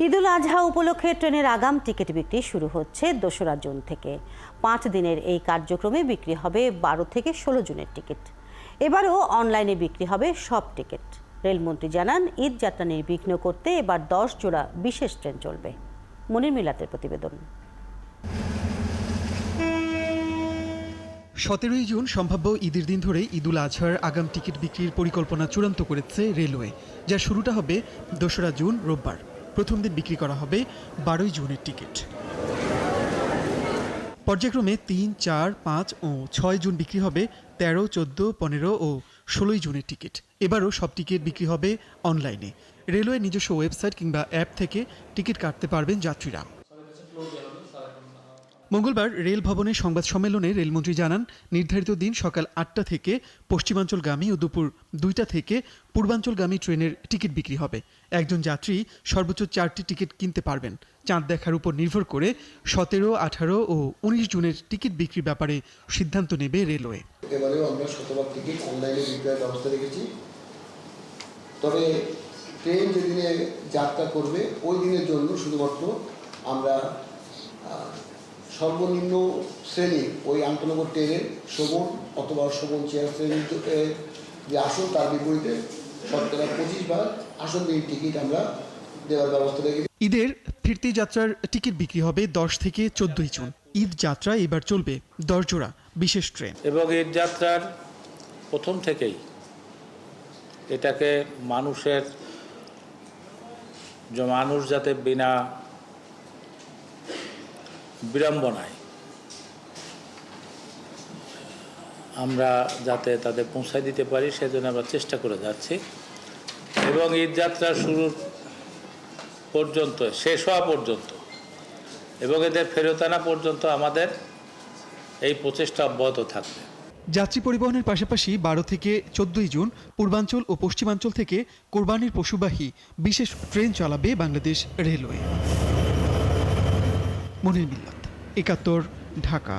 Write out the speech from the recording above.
ঈদুল আজহা উপলক্ষে ট্রেনের আগাম টিকিট বিক্রি শুরু হচ্ছে 2রা জুন থেকে। 5 দিনের এই কার্যক্রমে বিক্রি হবে 12 থেকে 16 জুনের টিকিট। এবারও অনলাইনে বিক্রি হবে সব টিকিট। রেলমন্ত্রী জানান, ঈদ যাত্রা নির্বিঘ্ন করতে এবার 10 জোড়া বিশেষ ট্রেন চলবে। মনির মিলাতের প্রতিবেদন। 17 জুন সম্ভাব্য ঈদের দিন ধরে ঈদুল আজহার আগাম টিকিট বিক্রির পরিকল্পনা চূড়ান্ত করেছে রেলওয়ে, যার শুরুটা হবে 2রা জুন রোববার। প্রথম দিন বিক্রি করা হবে 12 জুনের টিকিট। পর্যায়ক্রমে 3, 4, 5 ও 6 জুন বিক্রি হবে 13, 14, 15 ও 16 জুনের টিকিট। এবারও সব টিকিট বিক্রি হবে অনলাইনে। রেলওয়ে নিজস্ব ওয়েবসাইট কিংবা অ্যাপ থেকে টিকিট কাটতে পারবেন যাত্রীরা। মঙ্গলবার রেল ভবনে সংবাদ সম্মেলনে রেলমন্ত্রী জানান, নির্ধারিত দিন সকাল 8টা থেকে পশ্চিমাঞ্চলগামী ও দুপুর 2টা থেকে পূর্বাঞ্চলগামী ট্রেনের টিকিট বিক্রি হবে। একজন যাত্রী সর্বোচ্চ 4টি টিকিট কিনতে পারবেন। চাঁদ দেখার উপর নির্ভর করে 17, 18 ও 19 জুনের টিকিট বিক্রির ব্যাপারে সিদ্ধান্ত নেবে রেলওয়ে। এবারেও আমরা শতভাগ টিকিট অনলাইনে বিক্রয়ের ব্যবস্থা রেখেছি। তবে ট্রেন যেদিনে যাত্রা করবে ওই দিনের জন্য শুধুমাত্র আমরা সর্বনিম্ন শ্রেণী ওই আন্তনগর ট্রেনের শোভন অথবা শোভন চেয়ার শ্রেণীর যে আসন, তার বিপরীতে 25% আসনবিহীন টিকিট আমরা দেওয়ার ব্যবস্থা রেখেছি। ঈদের ফিরতি যাত্রার টিকিট বিক্রি হবে 10 থেকে 14 জুন। ঈদ যাত্রা এবার চলবে 10 জোড়া বিশেষ ট্রেন। এবং ঈদ যাত্রার প্রথম থেকেই এটাকে মানুষ যাতে বিনা বিড়ম্বনায় আমরা যাতে তাদের পৌঁছায় দিতে পারি, সেজন্য আমরা চেষ্টা করে যাচ্ছি। এবং ঈদ যাত্রা শুরু পর্যন্ত, শেষ হওয়া পর্যন্ত এবং এদের ফেরত আনা পর্যন্ত আমাদের এই প্রচেষ্টা অব্যাহত থাকবে। যাত্রী পরিবহনের পাশাপাশি 12 থেকে 14 জুন পূর্বাঞ্চল ও পশ্চিমাঞ্চল থেকে কোরবানির পশুবাহী বিশেষ ট্রেন চালাবে বাংলাদেশ রেলওয়ে। মনির মিল্লাত, 71, ঢাকা।